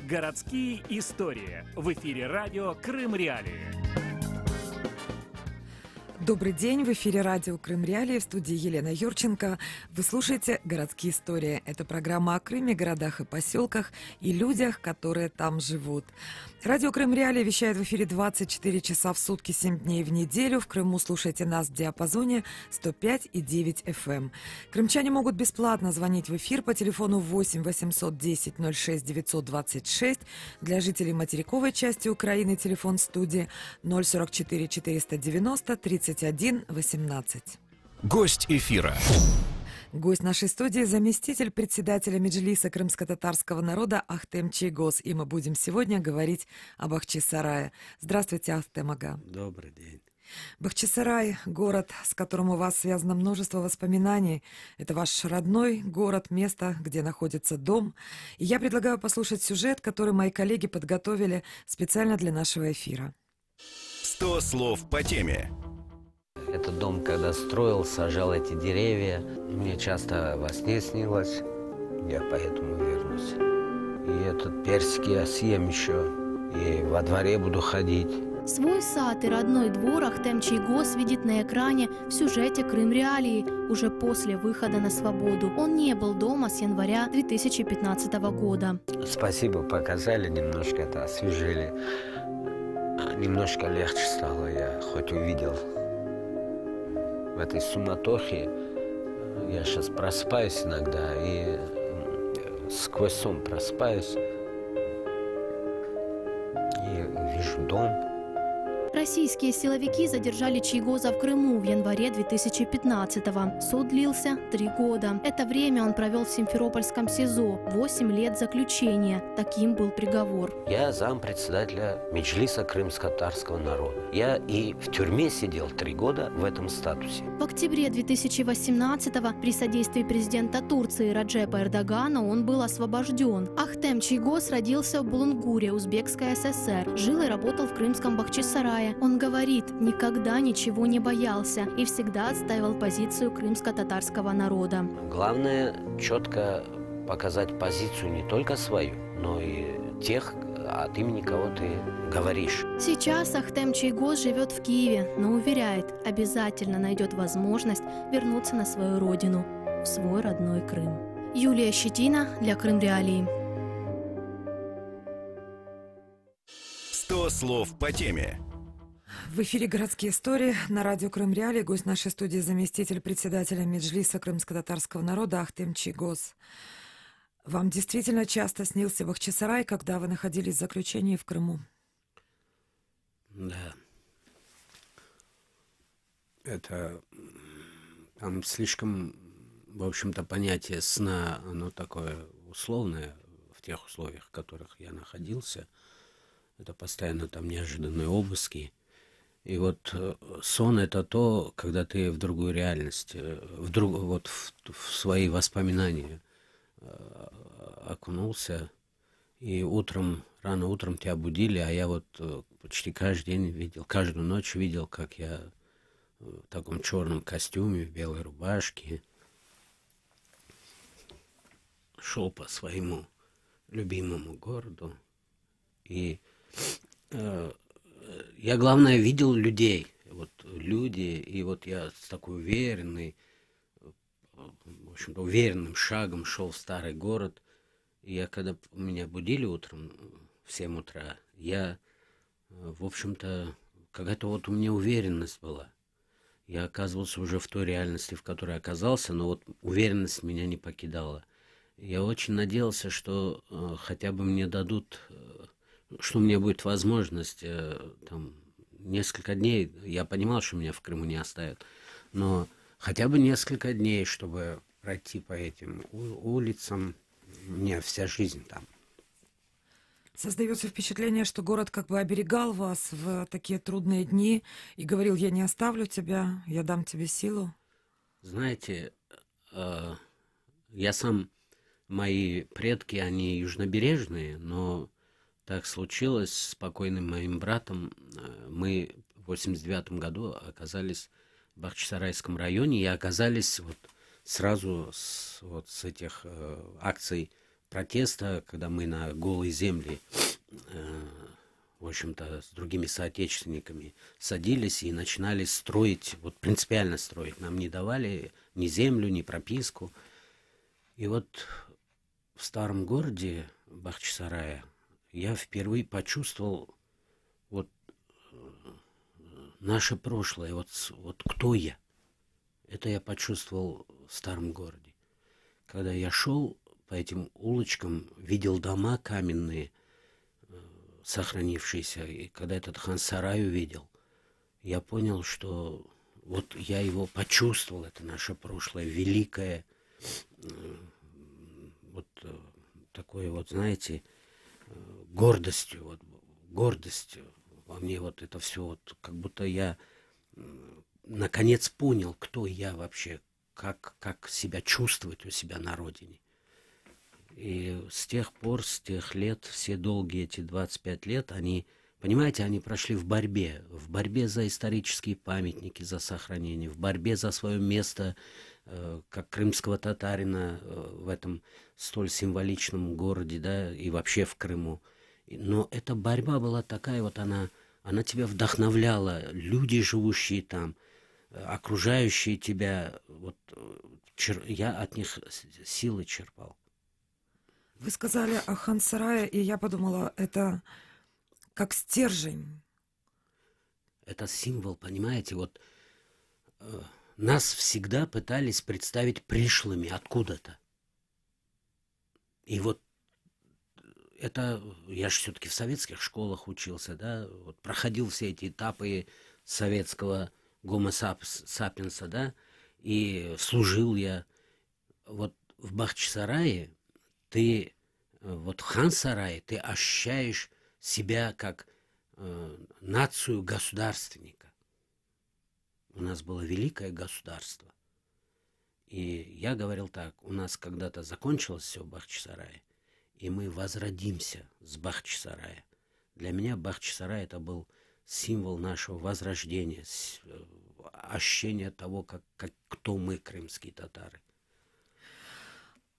Городские истории. В эфире радио Крым-Реалии. Добрый день, в эфире радио Крым-Реалии, в студии Елена Юрченко. Вы слушаете «Городские истории». Это программа о Крыме, городах и поселках и людях, которые там живут. Радио Крым-Реалии вещает в эфире 24 часа в сутки, 7 дней в неделю. В Крыму слушайте нас в диапазоне 105,9 FM. Крымчане могут бесплатно звонить в эфир по телефону 8 810 06 926. Для жителей материковой части Украины телефон студии 044 490 31 18. Гость эфира. Гость нашей студии — заместитель председателя Меджлиса крымско-татарского народа Ахтем Чийгоз. И мы будем сегодня говорить об Бахчисарае. Здравствуйте, Ахтем ага. Добрый день. Бахчисарай — город, с которым у вас связано множество воспоминаний. Это ваш родной город, место, где находится дом. И я предлагаю послушать сюжет, который мои коллеги подготовили специально для нашего эфира. 100 слов по теме. Этот дом, когда строил, сажал эти деревья. Мне часто во сне снилось. Я поэтому вернусь. И этот персик я съем еще. И во дворе буду ходить. Свой сад и родной двор Ахтем Чийгоз видит на экране в сюжете «Крым-Реалии» уже после выхода на свободу. Он не был дома с января 2015 года. Спасибо, показали, немножко это освежили. Немножко легче стало, я хоть увидел. В этой суматохе я сейчас просыпаюсь иногда и сквозь сон просыпаюсь и вижу дом. Российские силовики задержали Чийгоза в Крыму в январе 2015-го. Суд длился 3 года. Это время он провел в Симферопольском СИЗО. 8 лет заключения. Таким был приговор. Я зампредседателя Меджлиса крымско-татарского народа. Я и в тюрьме сидел 3 года в этом статусе. В октябре 2018-го при содействии президента Турции Раджепа Эрдогана он был освобожден. Ахтем Чийгоз родился в Булунгуре, Узбекская ССР. Жил и работал в крымском Бахчисарае. Он говорит, никогда ничего не боялся и всегда отстаивал позицию крымско-татарского народа. Главное четко показать позицию не только свою, но и тех, от имени кого ты говоришь. Сейчас Ахтем Чийгоз живет в Киеве, но уверяет, обязательно найдет возможность вернуться на свою родину, в свой родной Крым. Юлия Щетина для Крым-Реалии. 100 слов по теме. В эфире «Городские истории» на радио Крым-Реалии. Гость нашей студии — заместитель председателя Меджлиса крымско-татарского народа Ахтем Чийгоз. Вам действительно часто снился Бахчисарай, когда вы находились в заключении в Крыму? Да. Это там слишком, в общем-то, понятие сна, оно такое условное в тех условиях, в которых я находился. Это постоянно там неожиданные обыски. И вот сон — это то, когда ты в другую реальность, в свои воспоминания окунулся, и рано утром тебя будили, а я вот почти каждый день видел, каждую ночь видел, как я в таком черном костюме, в белой рубашке шел по своему любимому городу. И я, главное, видел людей. Вот люди, и вот я с такой уверенным шагом шел в старый город. И я, когда меня будили утром в 7 утра, я, в общем-то, какая-то вот у меня уверенность была. Я оказывался уже в той реальности, в которой оказался, но вот уверенность меня не покидала. Я очень надеялся, что хотя бы мне дадут, что у меня будет возможность там несколько дней. Я понимал, что меня в Крыму не оставят, но хотя бы несколько дней, чтобы пройти по этим улицам. У меня вся жизнь там. Создается впечатление, что город как бы оберегал вас в такие трудные дни и говорил: я не оставлю тебя, я дам тебе силу. Знаете, я сам, мои предки, они южнобережные, но так случилось с покойным моим братом. Мы в 89 году оказались в Бахчисарайском районе и оказались вот сразу с этих акций протеста, когда мы на голой земле, в общем-то, с другими соотечественниками садились и начинали строить, вот принципиально строить. Нам не давали ни землю, ни прописку. И вот в старом городе Бахчисарая я впервые почувствовал вот наше прошлое, вот кто я. Это я почувствовал в старом городе. Когда я шел по этим улочкам, видел дома каменные, сохранившиеся, и когда этот хан-сарай увидел, я понял, что вот я его почувствовал, это наше прошлое, великое, вот такое вот, знаете, гордостью, гордость во мне, вот это все, вот как будто я наконец понял, кто я вообще, как себя чувствовать у себя на родине. И с тех пор, с тех лет, все долгие эти 25 лет, они, понимаете, они прошли в борьбе за исторические памятники, за сохранение, в борьбе за свое место, как крымского татарина в этом столь символичном городе, да, и вообще в Крыму. Но эта борьба была такая, вот она тебя вдохновляла, люди, живущие там, окружающие тебя, вот я от них силы черпал. Вы сказали о хан-сарае, и я подумала, это как стержень. Это символ, понимаете, вот нас всегда пытались представить пришлыми откуда-то. И вот это, я же все-таки в советских школах учился, да, вот проходил все эти этапы советского гомо сапиенса, да, и служил я. Вот в Бахчисарае ты, вот в хан-сарае, ты ощущаешь себя как нацию государственника. У нас было великое государство. И я говорил так, у нас когда-то закончилось все в Бахчисарае, и мы возродимся с Бахчисарая. Для меня Бахчисарай это был символ нашего возрождения, ощущение того, кто мы, крымские татары.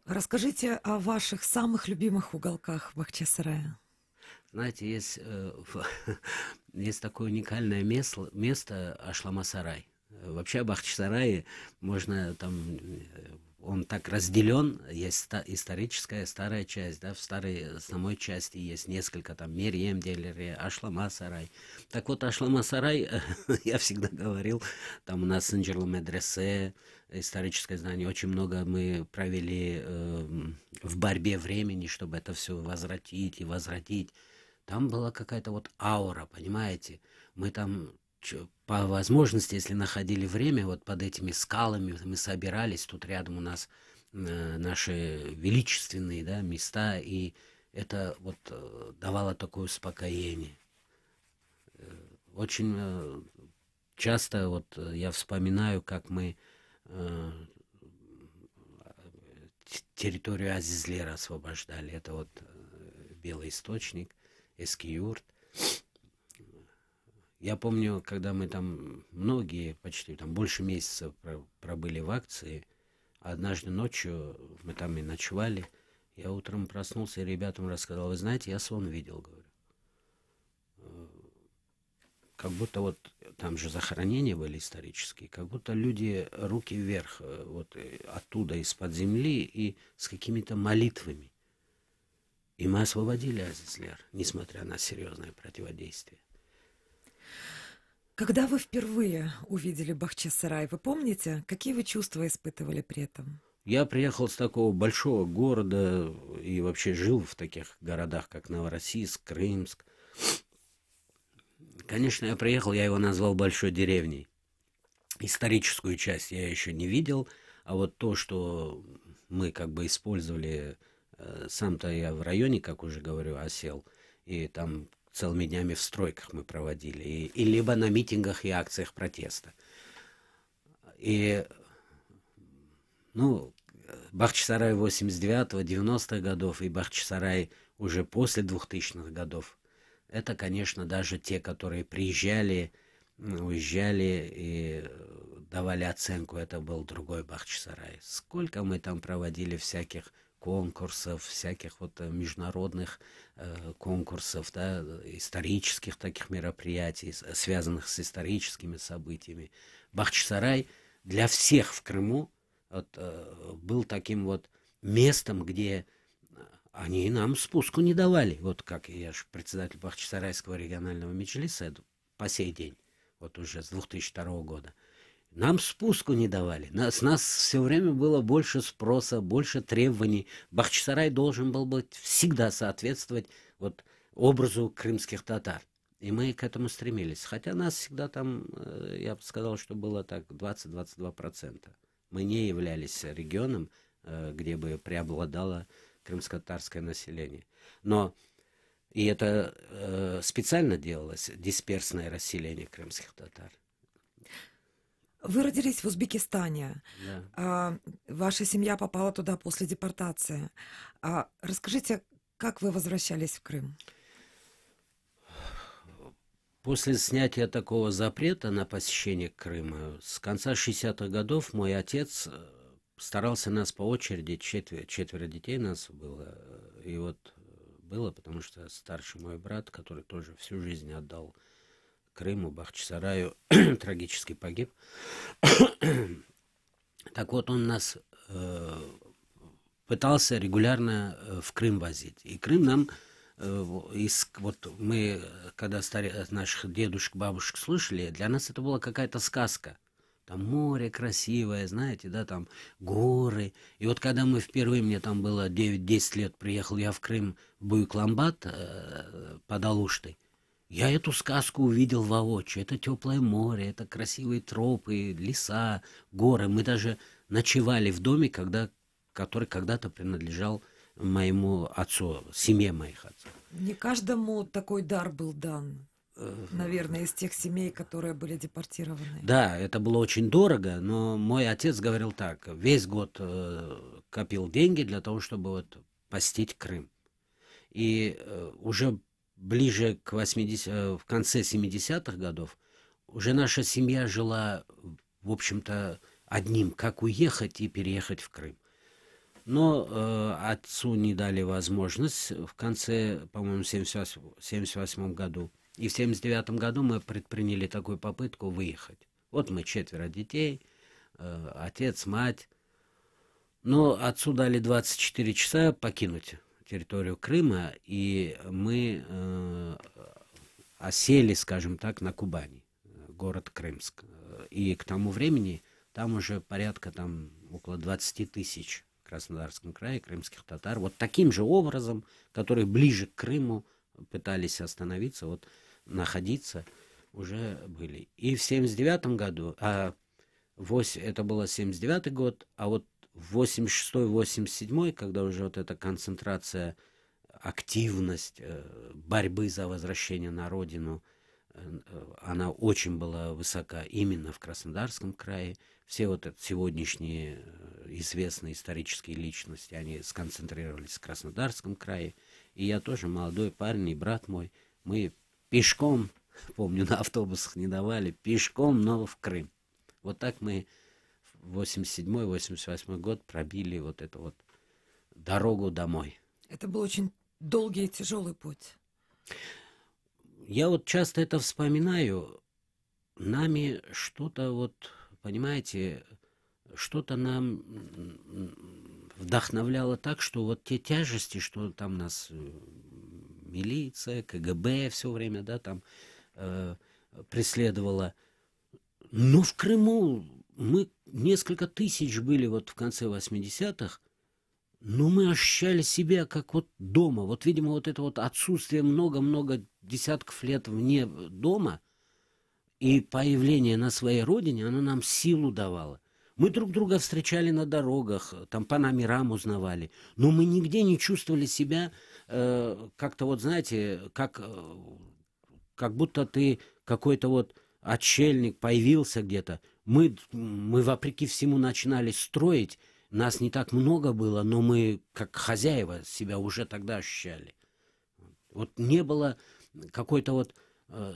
Расскажите о ваших самых любимых уголках Бахчисарая. Знаете, есть такое уникальное место Ашлама-сарай. Вообще Бахчисарай можно там, он так разделен, есть историческая старая часть, да, в старой самой части есть несколько там Мерьем Делере, Ашлама-сарай. Так вот, Ашлама-сарай, я всегда говорил, там у нас Инджерлу медресе, историческое знание, очень много мы провели в борьбе времени, чтобы это все возвратить и возвратить. Там была какая-то вот аура, понимаете? Мы там по возможности, если находили время, вот под этими скалами мы собирались, тут рядом у нас наши величественные, да, места, и это вот давало такое успокоение. Очень часто вот я вспоминаю, как мы территорию Азизлера освобождали. Это вот Белый источник, Эскиюрт. Я помню, когда мы там многие, почти там больше месяца пробыли в акции, однажды ночью мы там и ночевали, я утром проснулся и ребятам рассказал, вы знаете, я сон видел, говорю. Как будто вот там же захоронения были исторические, как будто люди руки вверх, вот оттуда, из-под земли, и с какими-то молитвами. И мы освободили Азизлер, несмотря на серьезное противодействие. Когда вы впервые увидели Бахчисарай, вы помните, какие вы чувства испытывали при этом? Я приехал с такого большого города и вообще жил в таких городах, как Новороссийск, Крымск. Конечно, я приехал, я его назвал большой деревней. Историческую часть я еще не видел, а вот то, что мы как бы использовали, сам-то я в районе, как уже говорю, осел, и там целыми днями в стройках мы проводили, и либо на митингах и акциях протеста. И, ну, Бахчисарай 89-го, 90-х годов и Бахчисарай уже после 2000-х годов, это, конечно, даже те, которые приезжали, уезжали и давали оценку, это был другой Бахчисарай. Сколько мы там проводили всяких конкурсов, всяких вот международных конкурсов, да, исторических таких мероприятий, связанных с историческими событиями. Бахчисарай для всех в Крыму вот, был таким вот местом, где они нам спуску не давали. Вот как я же председатель Бахчисарайского регионального меджлиса по сей день, вот уже с 2002 года. Нам спуску не давали. С нас все время было больше спроса, больше требований. Бахчисарай должен был быть всегда соответствовать вот образу крымских татар. И мы к этому стремились. Хотя нас всегда там, я бы сказал, что было так 20-22%. Мы не являлись регионом, где бы преобладало крымско-татарское население. Но и это специально делалось, дисперсное расселение крымских татар. Вы родились в Узбекистане. Да. Ваша семья попала туда после депортации. Расскажите, как вы возвращались в Крым? После снятия такого запрета на посещение Крыма, с конца 60-х годов мой отец старался нас по очереди, четверо детей нас было, и вот было, потому что старший мой брат, который тоже всю жизнь отдал Крыму, Бахчисараю, трагически погиб. Так вот, он нас пытался регулярно в Крым возить. И Крым нам, вот мы, когда наших дедушек, бабушек слышали, для нас это была какая-то сказка. Там море красивое, знаете, да, там горы. И вот когда мы впервые, мне там было 9-10 лет, приехал я в Крым, в Буйукламбат под Алуштой, я эту сказку увидел воочию. Это теплое море, это красивые тропы, леса, горы. Мы даже ночевали в доме, который когда-то принадлежал моему отцу, семье моих отцов. Не каждому такой дар был дан, наверное, из тех семей, которые были депортированы. Да, это было очень дорого, но мой отец говорил так: весь год копил деньги для того, чтобы вот посетить Крым. И уже ближе к в конце 70-х годов уже наша семья жила, в общем-то, одним, как уехать и переехать в Крым. Но отцу не дали возможность в конце, по-моему, 78 году. И в 79 году мы предприняли такую попытку выехать. Вот мы 4 детей, отец, мать. Но отцу дали 24 часа покинуть территорию Крыма, и мы осели, скажем так, на Кубани, город Крымск. И к тому времени там уже порядка около 20 тысяч в Краснодарском крае крымских татар. Вот таким же образом, которые ближе к Крыму пытались остановиться, вот находиться, уже были. И в 79 году, это было 79 год, а вот в 86-87, когда уже вот эта концентрация, активность борьбы за возвращение на родину, она очень была высока именно в Краснодарском крае. Все вот эти сегодняшние известные исторические личности, они сконцентрировались в Краснодарском крае. И я тоже молодой парень, и брат мой, мы пешком, помню, на автобусах не давали, пешком, но в Крым. Вот так мы в 87-88 год пробили вот эту вот дорогу домой. Это был очень долгий и тяжелый путь. Я вот часто это вспоминаю. Нами что-то вот, понимаете, что-то нам вдохновляло так, что вот те тяжести, что там нас милиция, КГБ все время, да, там преследовала. Но в Крыму мы несколько тысяч были вот в конце 80-х, но мы ощущали себя как вот дома. Вот, видимо, вот это вот отсутствие много-много десятков лет вне дома и появление на своей родине, оно нам силу давало. Мы друг друга встречали на дорогах, там по номерам узнавали, но мы нигде не чувствовали себя как-то вот, знаете, как будто ты какой-то вот отшельник появился где-то. Мы вопреки всему начинали строить. Нас не так много было, но мы, как хозяева, себя уже тогда ощущали. Вот не было какой-то вот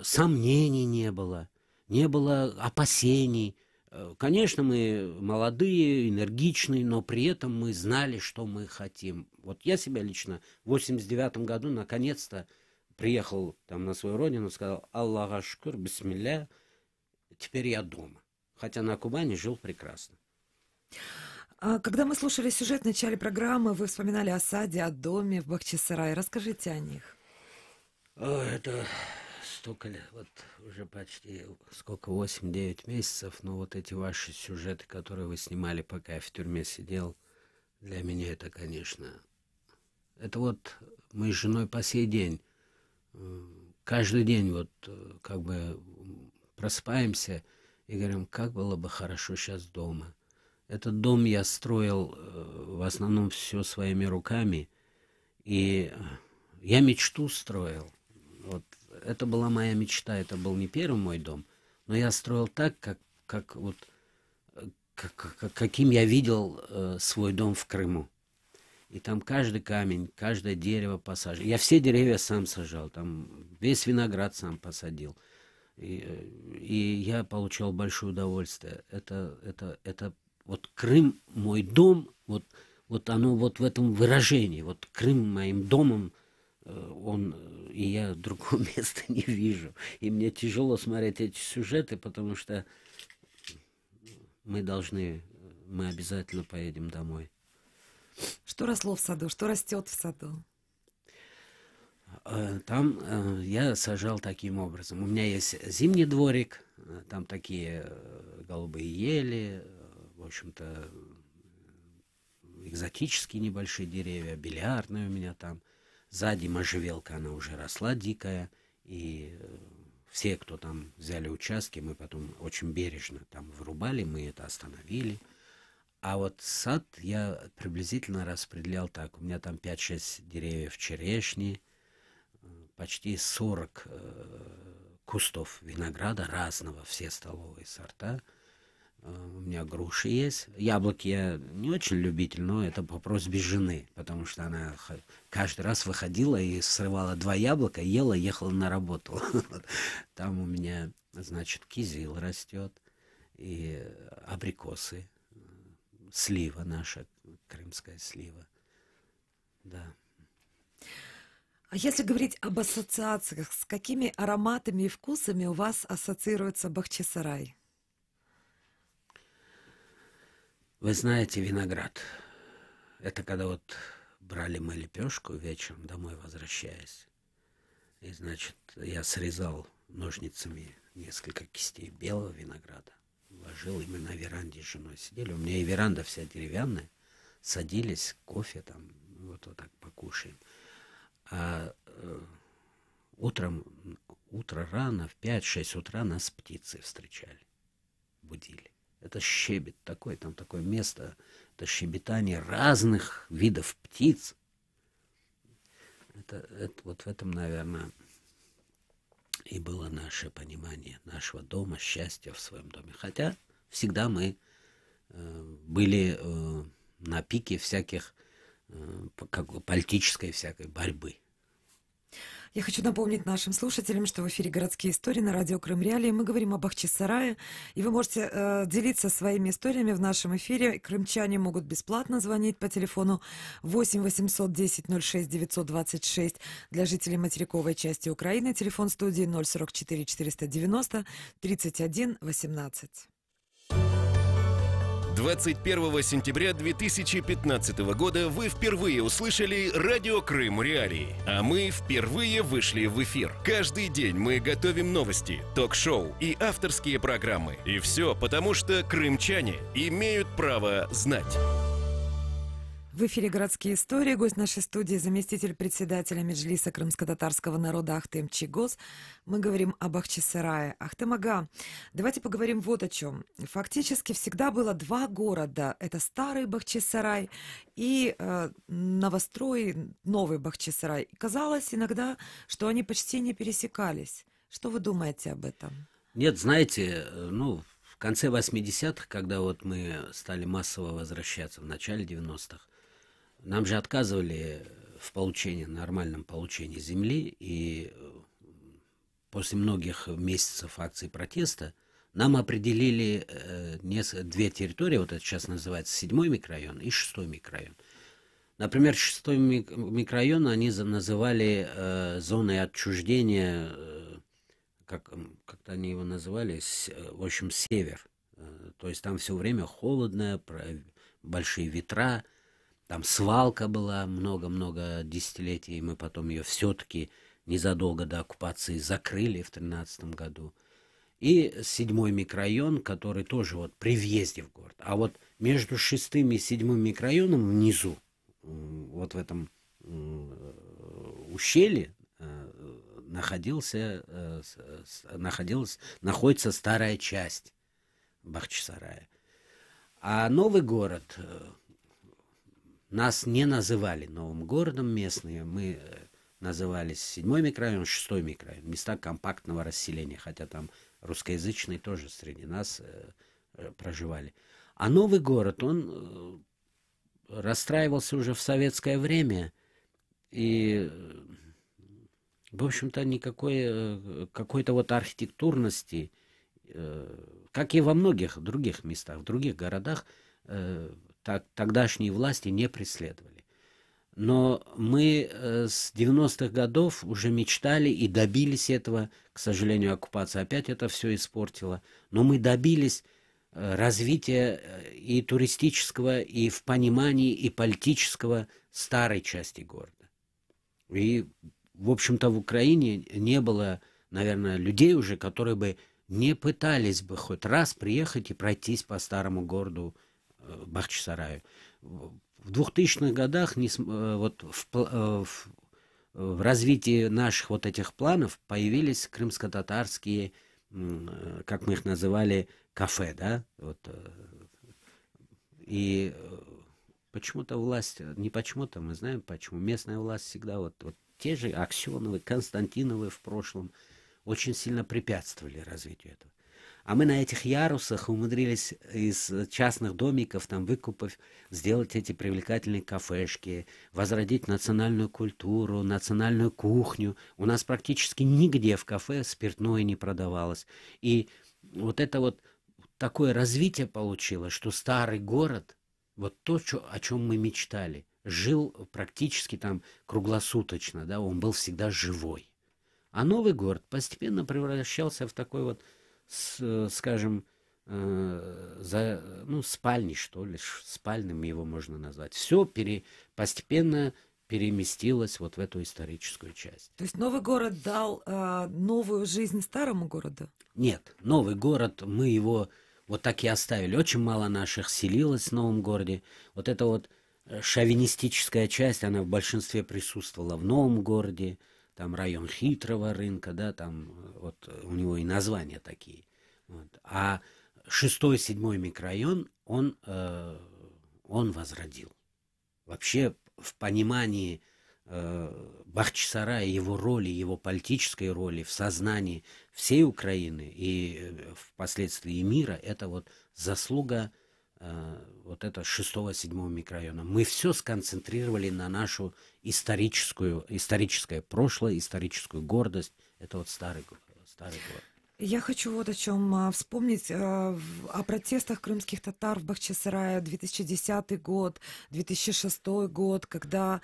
сомнений, не было опасений. Конечно, мы молодые, энергичные, но при этом мы знали, что мы хотим. Вот я себя лично в 89 году наконец-то приехал там на свою родину, сказал: Аллаха шукр, бисмилля, теперь я дома. Хотя на Кубани жил прекрасно. Когда мы слушали сюжет в начале программы, вы вспоминали о саде, о доме в Бахчисарае. Расскажите о них. Это столько лет, вот уже почти, сколько, 8-9 месяцев, но вот эти ваши сюжеты, которые вы снимали, пока я в тюрьме сидел, для меня это, конечно, это вот мы с женой по сей день, каждый день вот как бы просыпаемся и говорим, как было бы хорошо сейчас дома. Этот дом я строил в основном все своими руками, и я мечту строил. Вот это была моя мечта, это был не первый мой дом, но я строил так, каким я видел свой дом в Крыму. И там каждый камень, каждое дерево посажено. Я все деревья сам сажал, там весь виноград сам посадил. И я получал большое удовольствие. Это вот Крым, мой дом, вот оно вот в этом выражении. Вот Крым моим домом, и я другого места не вижу. И мне тяжело смотреть эти сюжеты, потому что мы обязательно поедем домой. Что росло в саду? Что растет в саду? Там я сажал таким образом. У меня есть зимний дворик, там такие голубые ели, в общем-то, экзотические небольшие деревья, бильярдная у меня там. Сзади можжевелка, она уже росла дикая, и все, кто там взяли участки, мы потом очень бережно там вырубали, мы это остановили. А вот сад я приблизительно распределял так. У меня там 5-6 деревьев черешни, почти 40 кустов винограда разного, все столовые сорта. У меня груши есть. Яблоки я не очень любитель, но это по просьбе жены, потому что она каждый раз выходила и срывала 2 яблока, ела, ехала на работу. Там у меня, значит, кизил растет, и абрикосы, слива наша, крымская слива. Да. А если говорить об ассоциациях, с какими ароматами и вкусами у вас ассоциируется Бахчисарай? Вы знаете, виноград. Это когда вот брали мы лепешку вечером, домой возвращаясь. И, значит, я срезал ножницами несколько кистей белого винограда. Ложил, и мы на веранде с женой сидели. У меня и веранда вся деревянная. Садились, кофе там, вот так покушаем. А утро рано, в 5-6 утра нас птицы встречали, будили. Это щебет такой, там такое место, это щебетание разных видов птиц. Это вот в этом, наверное, и было наше понимание нашего дома, счастья в своем доме. Хотя всегда мы были на пике всяких, политической всякой борьбы. Я хочу напомнить нашим слушателям, что в эфире «Городские истории» на радио Крым Реалии. Мы говорим о Бахчисарае, и вы можете делиться своими историями в нашем эфире. Крымчане могут бесплатно звонить по телефону 8 800 10 06 926 для жителей материковой части Украины. Телефон студии 044 490 31 18. 21 сентября 2015 года вы впервые услышали радио Крым Реалии, а мы впервые вышли в эфир. Каждый день мы готовим новости, ток-шоу и авторские программы. И все потому, что крымчане имеют право знать. В эфире «Городские истории». Гость нашей студии — заместитель председателя Меджлиса крымско-татарского народа Ахтем Чийгоз. Мы говорим об Бахчисарае. Ахтем ага, давайте поговорим вот о чем. Фактически всегда было 2 города. Это старый Бахчисарай и новострой, новый Бахчисарай. Казалось иногда, что они почти не пересекались. Что вы думаете об этом? Нет, знаете, в конце 80-х, когда вот мы стали массово возвращаться, в начале 90-х, нам же отказывали в нормальном получении земли, и после многих месяцев акций протеста нам определили две территории, вот это сейчас называется 7-й микрорайон и 6-й микрорайон. Например, 6-й микрорайон они называли зоной отчуждения, как-то они его называли, в общем, север. То есть там все время холодно, большие ветра, там свалка была много-много десятилетий, и мы потом ее все-таки незадолго до оккупации закрыли в 2013 году. И 7-й микрорайон, который тоже вот при въезде в город. А вот между 6-м и 7-м микрорайоном внизу, вот в этом ущелье, находится старая часть Бахчисарая. А новый город, нас не называли новым городом местные, мы назывались 7-й микрорайон, 6-й микрорайон, места компактного расселения, хотя там русскоязычные тоже среди нас проживали. А новый город, он расстраивался уже в советское время, и, в общем-то, никакой какой-то вот архитектурности, как и во многих других местах, в других городах, тогдашние власти не преследовали. Но мы с 90-х годов уже мечтали и добились этого. К сожалению, оккупация опять это все испортила. Но мы добились развития и туристического, и в понимании, и политического старой части города. И, в общем-то, в Украине не было, наверное, людей уже, которые бы не пытались бы хоть раз приехать и пройтись по старому городу Бахчисараю. В 2000-х годах вот в развитии наших вот этих планов появились крымско-татарские, как мы их называли, кафе, да, вот. И почему-то власть, не почему-то, мы знаем почему, местная власть всегда, вот те же Аксеновы, Константиновы в прошлом очень сильно препятствовали развитию этого. А мы на этих ярусах умудрились из частных домиков, там, выкупов, сделать эти привлекательные кафешки, возродить национальную культуру, национальную кухню. У нас практически нигде в кафе спиртное не продавалось. И вот это вот такое развитие получилось, что старый город, вот то, о чем мы мечтали, жил практически там круглосуточно, да, он был всегда живой. А новый город постепенно превращался в такой вот, скажем, спальни, что ли, спальным его можно назвать. Все постепенно переместилось вот в эту историческую часть. То есть новый город дал новую жизнь старому городу? Нет, новый город, мы его вот так и оставили. Очень мало наших селилось в новом городе. Вот эта вот шовинистическая часть, она в большинстве присутствовала в новом городе. Там район Хитрого рынка, да, там вот у него и названия такие. Вот. А 6-й, 7-й микрорайон он возродил. Вообще в понимании Бахчисарая, его роли, его политической роли в сознании всей Украины и впоследствии мира, это вот заслуга вот это 6-го, 7-го микрорайона. Мы все сконцентрировали на нашу историческое прошлое, историческую гордость. Это вот старый город. Я хочу вот о чем вспомнить. О протестах крымских татар в Бахчисарае 2010 год, 2006 год, когда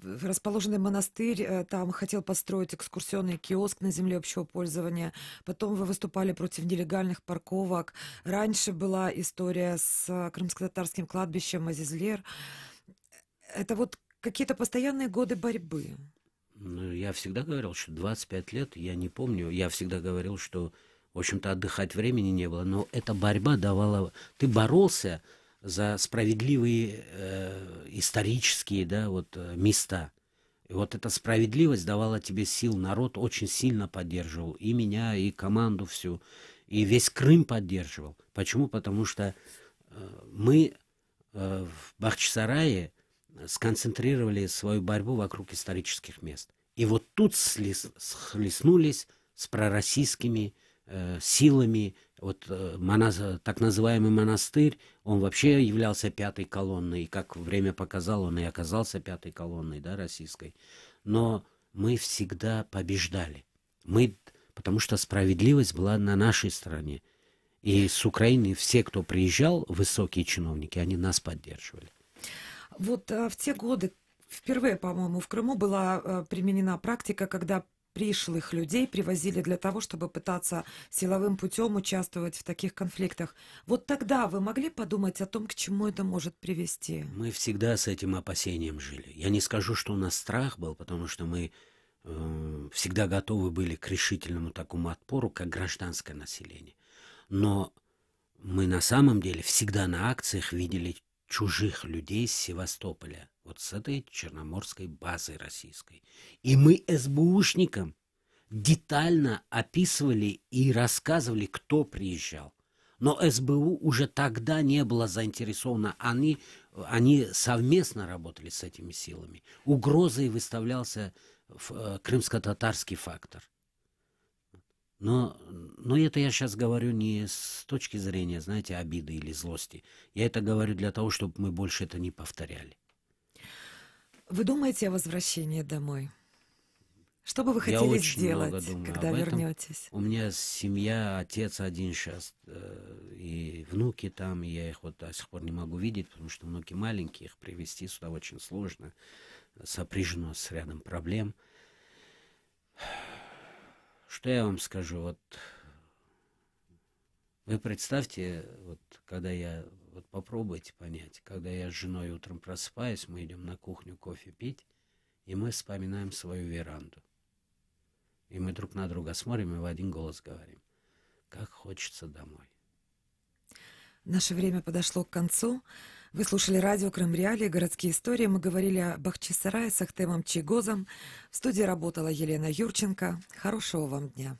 расположенный монастырь там хотел построить экскурсионный киоск на земле общего пользования. Потом вы выступали против нелегальных парковок. Раньше была история с крымско-татарским кладбищем Азизлер. Это вот какие-то постоянные годы борьбы. Ну, я всегда говорил, что 25 лет, я не помню, я всегда говорил, что, в общем-то, отдыхать времени не было, но эта борьба давала... Ты боролся за справедливые исторические, да, вот, места. И вот эта справедливость давала тебе сил, народ очень сильно поддерживал, и меня, и команду всю, и весь Крым поддерживал. Почему? Потому что мы в Бахчисарае сконцентрировали свою борьбу вокруг исторических мест. И вот тут схлестнулись с пророссийскими силами. Вот так называемый монастырь, он вообще являлся пятой колонной, и как время показало, он и оказался пятой колонной, да, российской. Но мы всегда побеждали. Мы потому что справедливость была на нашей стороне. И с Украины все, кто приезжал, высокие чиновники, они нас поддерживали. Вот в те годы впервые, по-моему, в Крыму была применена практика, когда пришлых людей привозили для того, чтобы пытаться силовым путем участвовать в таких конфликтах. Вот тогда вы могли подумать о том, к чему это может привести? Мы всегда с этим опасением жили. Я не скажу, что у нас страх был, потому что мы всегда готовы были к решительному такому отпору, как гражданское население. Но мы на самом деле всегда на акциях видели чужих людей с Севастополя, вот с этой черноморской базой российской. И мы СБУшникам детально описывали и рассказывали, кто приезжал. Но СБУ уже тогда не было заинтересовано. Они совместно работали с этими силами. Угрозой выставлялся крымско-татарский фактор. Но это я сейчас говорю не с точки зрения, знаете, обиды или злости. Я это говорю для того, чтобы мы больше это не повторяли. Вы думаете о возвращении домой? Что бы вы Я хотели очень сделать, много думаю когда об этом. вернетесь? У меня семья, отец один сейчас, и внуки там, и я их вот до сих пор не могу видеть, потому что внуки маленькие, их привезти сюда очень сложно, сопряжено с рядом проблем. Что я вам скажу, вот вы представьте, вот когда вот попробуйте понять, когда я с женой утром просыпаюсь, мы идем на кухню кофе пить, и мы вспоминаем свою веранду. И мы друг на друга смотрим и в один голос говорим: как хочется домой. Наше время подошло к концу. Вы слушали радио Крым Реалии, городские истории. Мы говорили о Бахчисарае с Ахтемом Чийгозом. В студии работала Елена Юрченко. Хорошего вам дня.